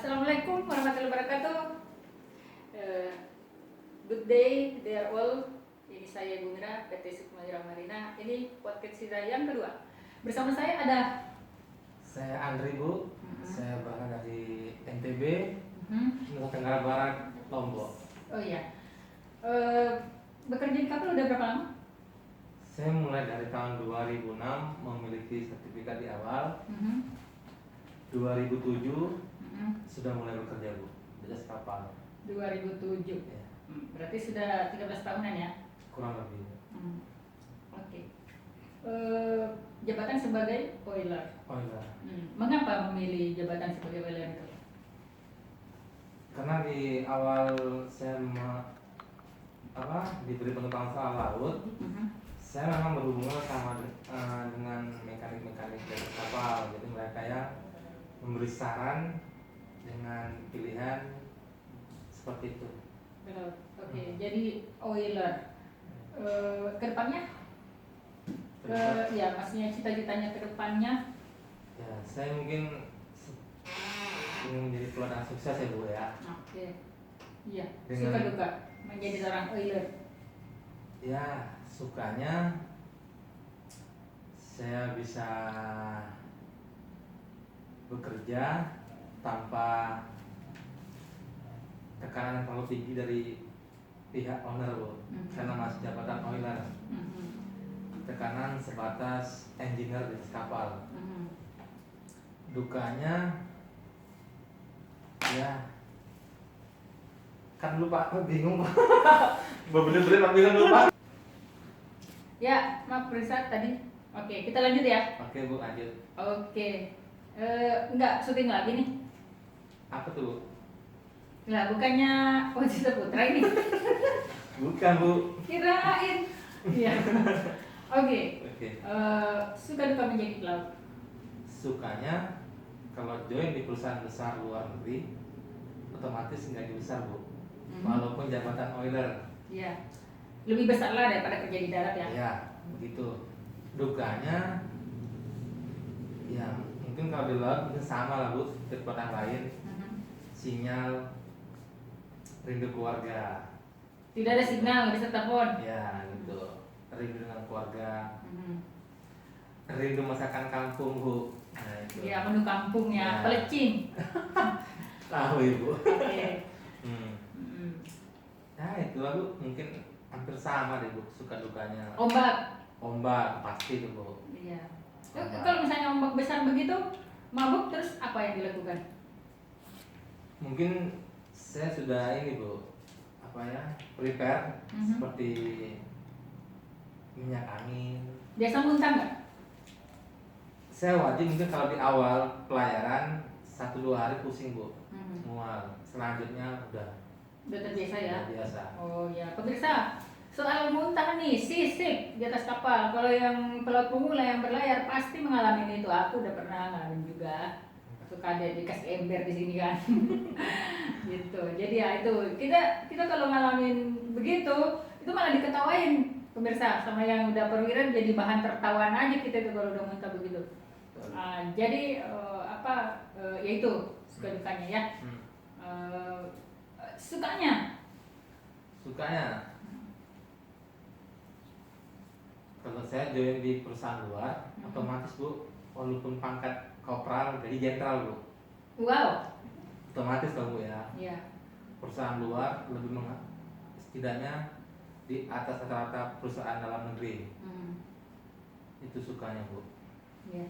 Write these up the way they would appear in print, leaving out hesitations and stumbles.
Assalamualaikum warahmatullahi wabarakatuh. Good day, dear all. Ini saya Ibu Mira, PT Sukma Marina. Ini podcast kita yang kedua. Bersama saya ada Saya Andri, Bu. Saya berasal dari NTB, Nusa Tenggara Barat, Lombok. Oh iya. Bekerja di kapal udah berapa lama? Saya mulai dari tahun 2006 memiliki sertifikat di awal. 2007 sudah mulai bekerja, Bu, di jasa kapal. 2007. Ya, Berarti sudah 13 tahunan ya? kurang lebih. Oke. Jabatan sebagai oiler. Oh iya, Mengapa memilih jabatan sebagai oiler itu? karena di awal saya diberi pengetahuan soal laut, saya memang berhubungan sama dengan mekanik-mekanik dari kapal. Jadi mereka yang memberi saran dengan pilihan seperti itu. Oke. Jadi oiler. Kedepannya? Ya, maksudnya cita-citanya kedepannya. Ya, saya mungkin ingin menjadi pelaut sukses ya, Bu ya. Oke. Iya. Dengan- Suka duka menjadi seorang oiler. Ya, sukanya saya bisa bekerja tanpa tekanan yang terlalu tinggi dari pihak owner, Bu. Karena masih jabatan oiler. Tekanan sebatas engineer di kapal. Dukanya ya kan lupa, bingung Pak. Bener-bener Pak, bingung lupa. Ya, maaf Risa tadi. Oke, kita lanjut ya. Oke, Bu, lanjut. Oke. Enggak syuting lagi nih. Apa tuh, Bu? Lah, bukannya Wajita Putra ini. Bukan, Bu. Kirain. Iya. Oke. Oke. Suka duka menjadi pelaut. Sukanya kalau join di perusahaan besar luar negeri, otomatis gaji besar, Bu. Walaupun jabatan oiler. Iya. Lebih besar lah daripada kerja di darat ya. Ya, begitu. Dukanya ya mungkin kalau di laut mungkin sama lah, Bu, seperti tempat lain. Sinyal, rindu keluarga. Tidak ada signal, nggak bisa telepon. Ya, gitu. Rindu dengan keluarga. Rindu masakan kampung, Bu. Nah, itu. Iya, menu kampung ya, Ya. pelecing. Tahu, Ibu. Oke. Ya, itu lah, Bu. Mungkin hampir sama deh, Bu, suka dukanya. Ombak. Pasti tuh, Bu. Iya. Ombak. Kalau misalnya ombak besar begitu, mabuk terus apa yang dilakukan? Mungkin saya sudah ini, Bu, prepare seperti minyak angin. Biasa muntah nggak? Saya wajib mungkin kalau di awal pelayaran 1-2 hari pusing, Bu, mual. Selanjutnya udah Terbiasa ya. biasa. Oh ya, pemirsa, soal muntah nih, sisik di atas kapal. Kalau yang pelaut pemula yang berlayar pasti mengalami itu. Aku udah pernah ngalamin juga. Waktu kadet dikasih ember di sini kan. Gitu. Jadi ya itu kita kalau ngalamin begitu, itu malah diketawain pemirsa sama yang udah perwira, jadi bahan tertawaan aja kita itu kalau udah muntah begitu. Jadi ya itu suka dukanya ya. Sukanya kalau saya join di perusahaan luar, otomatis, Bu, walaupun pangkat kopral jadi jenderal, Bu. wow. Otomatis kalau, Bu, ya. Iya. Perusahaan luar lebih setidaknya di atas rata-rata perusahaan dalam negeri. Itu sukanya, Bu. Iya.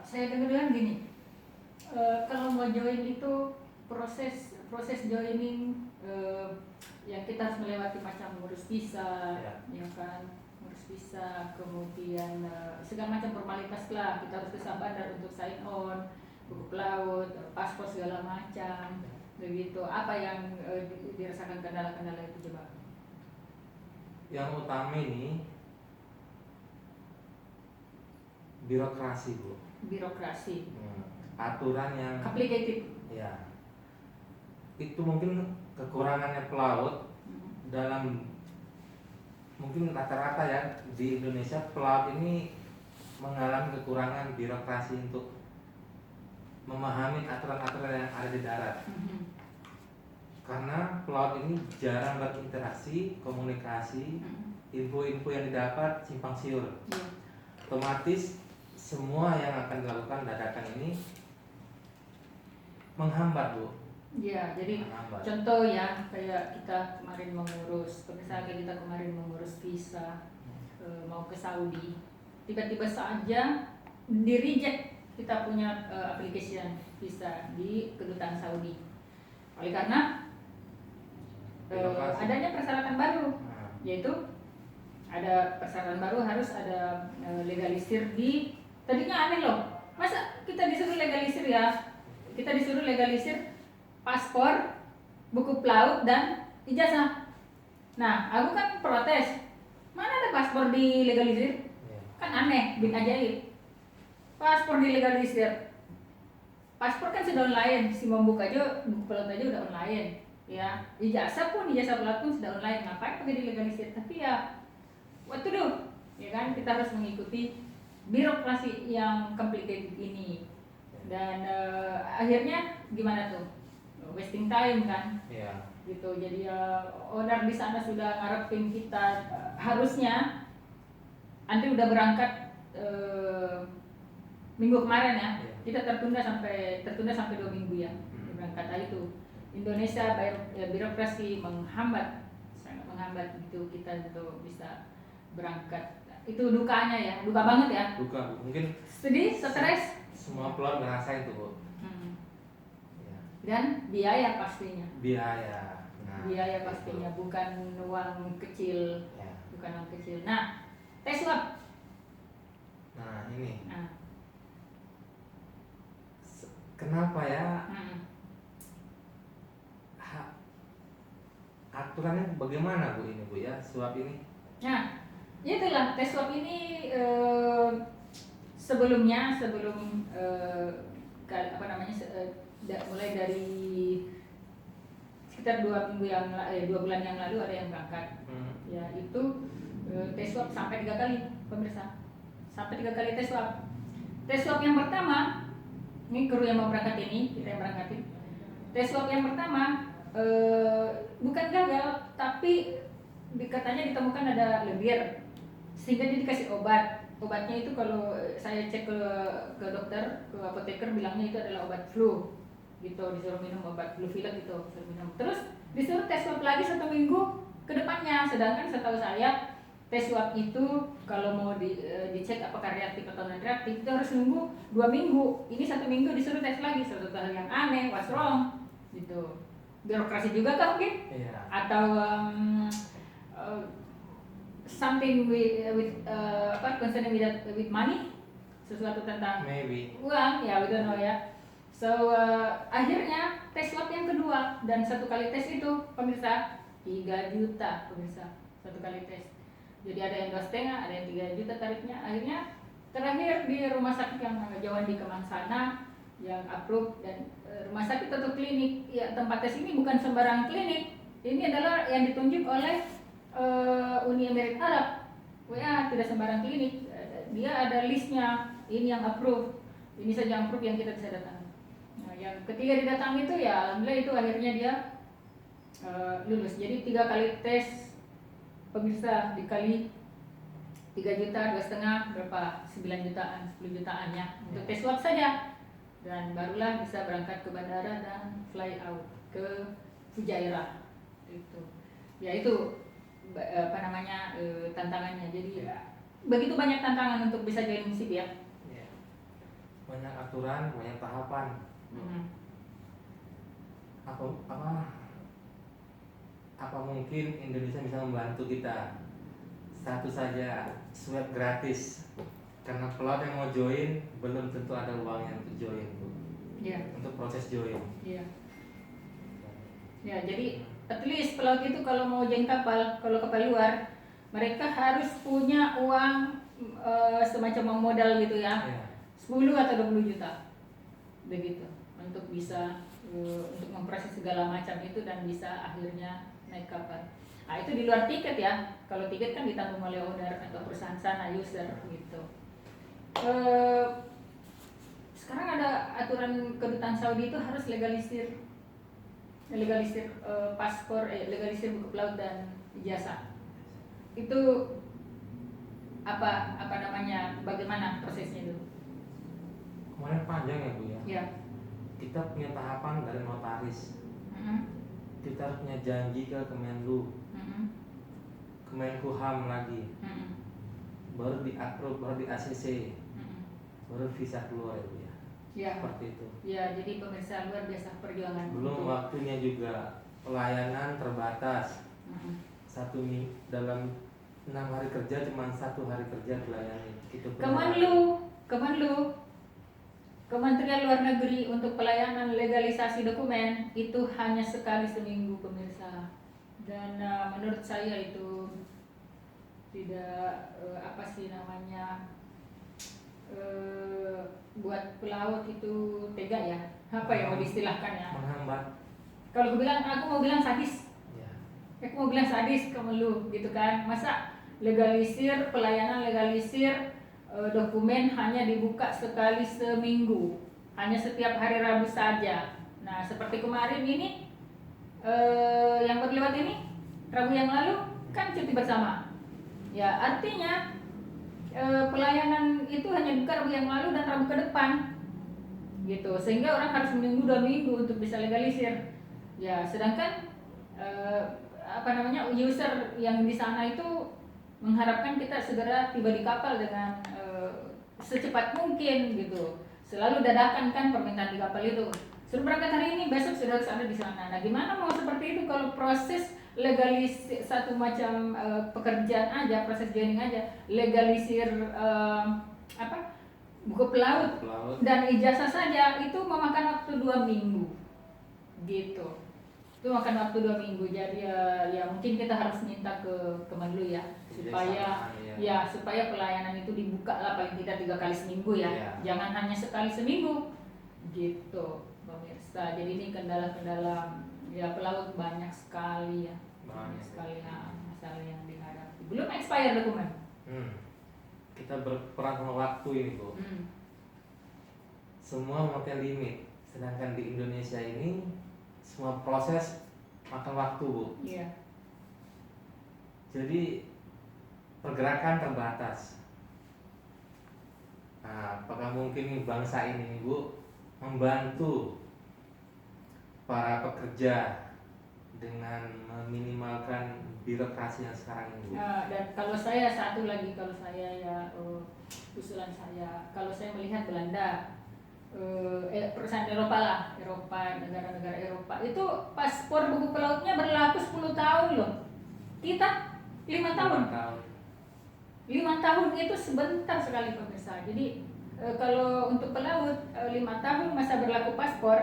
Saya dengar gini. Kalau mau join itu proses joining, ya kita harus melewati macam ngurus visa, ya kan, ngurus visa, kemudian segala macam formalitas lah. Kita harus ke bandar untuk sign on, buku pelaut, paspor segala macam, begitu. Apa yang dirasakan kendala-kendala itu coba? Yang utama ini birokrasi, Bu. Birokrasi. Aturan yang Complicated. ya. Itu mungkin kekurangannya pelaut dalam mungkin rata-rata ya di Indonesia, pelaut ini mengalami kekurangan birokrasi untuk memahami aturan-aturan yang ada di darat. Mhm. Karena pelaut ini jarang berinteraksi, komunikasi, info-info yang didapat simpang siur. Iya. Otomatis semua yang akan dilakukan dadakan ini menghambat, Bu. Iya, jadi Menghambat. contoh ya kayak kita kemarin mengurus, misalnya kita kemarin mengurus visa mau ke Saudi, tiba-tiba saja di reject kita punya application visa di kedutaan Saudi. Oleh karena adanya persyaratan baru, Nah, yaitu ada persyaratan baru harus ada legalisir di, tadinya aneh loh, masa kita disuruh legalisir ya, kita disuruh legalisir paspor, buku pelaut dan ijazah. Nah, aku kan protes, mana ada paspor dilegalisir? iya. Kan aneh, bin ajaib. Paspor dilegalisir, paspor kan sudah online, si membuka aja, buku pelaut aja udah online. Ya, ijazah pelaut pun sudah online, ngapain pakai dilegalisir? Tapi ya, what to do? Ya kan, kita harus mengikuti birokrasi yang complicated ini. Dan akhirnya gimana tuh? Wasting time kan? Iya. Gitu. Jadi owner di sana sudah ngarepin kita harusnya nanti udah berangkat minggu kemarin ya. Iya. Kita tertunda sampai 2 minggu ya berangkat. Itu Indonesia birokrasi menghambat, sangat menghambat gitu kita untuk bisa berangkat. Itu dukanya ya, duka banget ya. Duka, Bu. Mungkin Sedih, stres. semua pelaut ngerasain tuh, Bu. Iya. Dan biaya pastinya. Biaya. Nah, Biaya pastinya, itu. bukan uang kecil, Ya. bukan uang kecil. Nah, tes swab. Nah, ini Nah, kenapa ya mm. aturannya bagaimana, Bu, ini, Bu, ya, swab ini? Nah, itulah tes swab ini sebelum mulai dari sekitar 2 bulan yang lalu ada yang berangkat. Ya itu tes swab sampai 3 kali, pemirsa. Sampai 3 kali tes swab. Tes swab yang pertama, ini kru yang mau berangkat ini, kita yang berangkatin. Tes swab yang pertama bukan gagal, tapi katanya ditemukan ada lendir, sehingga dia dikasih obat. Obatnya itu kalau saya cek ke dokter, ke apoteker, bilangnya itu adalah obat flu, gitu. Disuruh minum obat flu pilek gitu, disuruh minum. Terus disuruh tes swab lagi 1 minggu ke depannya. Sedangkan setahu saya tes swab itu kalau mau dicek apakah reaktif atau non reaktif itu harus nunggu 2 minggu. Ini 1 minggu disuruh tes lagi, suatu hal yang aneh, what's wrong, gitu. Birokrasi juga kan mungkin? Iya. Atau something concerning with money, sesuatu tentang Maybe. uang ya, we don't know ya. So akhirnya tes swab yang kedua, dan 1 kali tes itu pemirsa 3 juta pemirsa, 1 kali tes. Jadi ada yang 2,5, ada yang 3 juta tarifnya. Akhirnya terakhir di rumah sakit yang jauhan di Kemang sana yang approve, dan rumah sakit atau klinik ya, tempat tes ini bukan sembarang klinik. Ini adalah yang ditunjuk oleh Uni Emirat Arab. Ya, tidak sembarang klinik. Dia ada listnya, ini yang approve, ini saja yang approve yang kita bisa datang. Nah, yang ketiga didatang itu ya alhamdulillah itu akhirnya dia lulus. Jadi 3 kali tes pemirsa dikali 3 juta, 2,5 berapa? 9 jutaan, 10 jutaan ya untuk tes swab saja. Dan barulah bisa berangkat ke bandara dan fly out ke Fujairah. Itu. Ya itu tantangannya. Jadi begitu banyak tantangan untuk bisa join MISIP ya. Iya. Banyak aturan, banyak tahapan. Apa mungkin Indonesia bisa membantu kita? Satu saja, swab gratis. Karena pelaut yang mau join belum tentu ada uangnya untuk join, Bu. Iya. Untuk proses join. Iya. Ya, jadi at least pelaut itu kalau mau join kapal, kalau kapal luar, mereka harus punya uang semacam modal gitu ya. Iya. 10 atau 20 juta. Begitu. Untuk bisa untuk memproses segala macam itu dan bisa akhirnya naik kapal. Nah, itu di luar tiket ya. Kalau tiket kan ditanggung oleh owner atau perusahaan sana, user gitu. sekarang ada aturan kedutaan Saudi itu harus legalisir paspor, legalisir buku pelaut dan ijazah. Itu apa namanya, bagaimana prosesnya itu? Kemarin panjang ya Bu ya. Ya. Kita punya tahapan dari notaris. Kita harus punya janji ke Kemenlu, Kemenkumham lagi, baru di approve, baru di ACC, baru visa keluar ya Bu ya. Ya. Seperti itu. Ya, jadi pemirsa, luar biasa perjuangan. Belum waktunya juga, pelayanan terbatas. Dalam 6 hari kerja cuma 1 hari kerja dilayani. Gitu. Kemenlu, Kementerian Luar Negeri untuk pelayanan legalisasi dokumen itu hanya sekali seminggu pemirsa. Dan menurut saya itu tidak buat pelaut itu tega ya. Apa yang mau diistilahkan ya? Menghambat. Kalau aku mau bilang sadis. Ya. Aku mau bilang sadis Kemenlu gitu kan. Masa legalisir pelayanan, legalisir dokumen hanya dibuka sekali seminggu, hanya setiap hari Rabu saja. Nah, seperti kemarin ini yang berlewat ini, Rabu yang lalu kan cuti bersama. Ya, artinya pelayanan itu hanya buka Rabu yang lalu dan Rabu ke depan, gitu. Sehingga orang harus menunggu 2 minggu untuk bisa legalisir. Ya, sedangkan user yang di sana itu mengharapkan kita segera tiba di kapal dengan secepat mungkin gitu. Selalu dadakan kan permintaan di kapal itu. Suruh berangkat hari ini, besok sudah harus ada di sana. Nah, gimana mau seperti itu kalau proses legalisir satu macam pekerjaan aja, proses joining aja, legalisir buku pelaut dan ijazah saja itu memakan waktu 2 minggu. Gitu. Itu makan waktu 2 minggu. Jadi ya mungkin kita harus minta ke Kemenlu ya supaya pelayanan itu dibuka lah paling tidak 3 kali seminggu ya. Jangan hanya sekali seminggu gitu pemirsa. Jadi ini kendala-kendala ya pelaut banyak sekali ya. Banyak sekali masalah yang dihadapi. Belum expire dokumen. Kita berperan sama waktu ini Bu. Semua memakai limit. Sedangkan di Indonesia ini semua proses makan waktu Bu. Iya. Jadi pergerakan terbatas. Nah, apakah mungkin bangsa ini Bu membantu para pekerja dengan meminimalkan birokrasi yang sekarang ini Bu? Dan kalau saya usulan saya, kalau saya melihat Belanda, perusahaan Eropa, negara-negara Eropa itu paspor buku pelautnya berlaku 10 tahun loh. Kita 5 tahun. 5 tahun itu sebentar sekali pemirsa. Jadi kalau untuk pelaut 5 tahun masa berlaku paspor,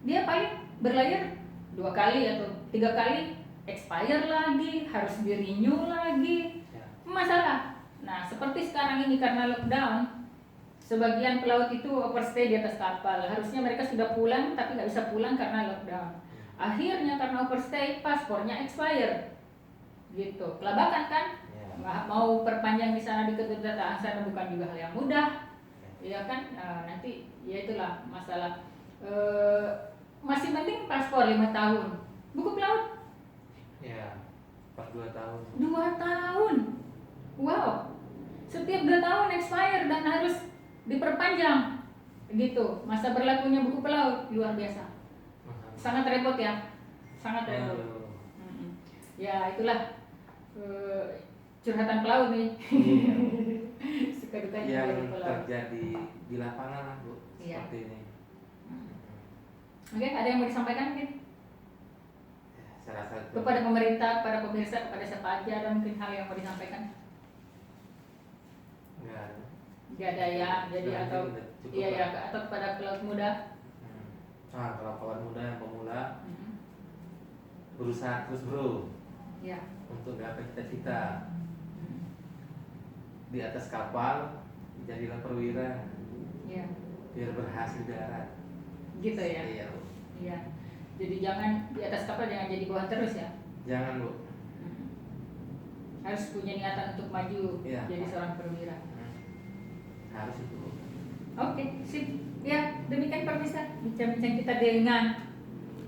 dia paling berlayar 2 kali atau 3 kali, expire lagi, harus di-renew lagi. Masalah. Nah, seperti sekarang ini karena lockdown, sebagian pelaut itu overstay di atas kapal. Harusnya mereka sudah pulang tapi nggak bisa pulang karena lockdown. Akhirnya karena overstay, paspornya expire. Gitu. Kelabakan kan? Mau perpanjang di sana di kedutaan sana bukan juga hal yang mudah. Ya kan? Nanti ya itulah masalah. Masih penting paspor 5 tahun. Buku pelaut? Ya, per 2 tahun. 2 tahun. Wow. Setiap 2 tahun expire dan harus diperpanjang. Gitu. Masa berlakunya buku pelaut luar biasa. Sangat repot ya. Sangat repot. Ya, itulah curhatan pelaut nih. Iya. Suka dukanya yang pelaut. terjadi di lapangan lah Bu, Iya. seperti ini. Oke, ada yang mau disampaikan mungkin? Saya rasa Kepada pemerintah, para pemirsa, kepada siapa aja, ada mungkin hal yang mau disampaikan? Enggak ada ya. Jadi atau kepada pelaut muda. Nah, kalau pelaut muda yang pemula berusaha terus Bro. Ya. Untuk gapai cita-cita. Di atas kapal jadilah perwira. Iya. Biar berhasil darat. Gitu ya. Iya. Iya. Jadi jangan di atas kapal, jangan jadi bawahan terus ya. Jangan Bu. Harus punya niatan untuk maju jadi seorang perwira. Harus itu. Oke, sip. Ya, demikian pemirsa bincang-bincang kita dengan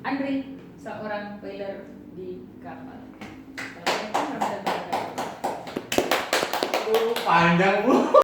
Andri, seorang whaler di kapal. Assalamualaikum warahmatullahi wabarakatuh. Panjang Bu.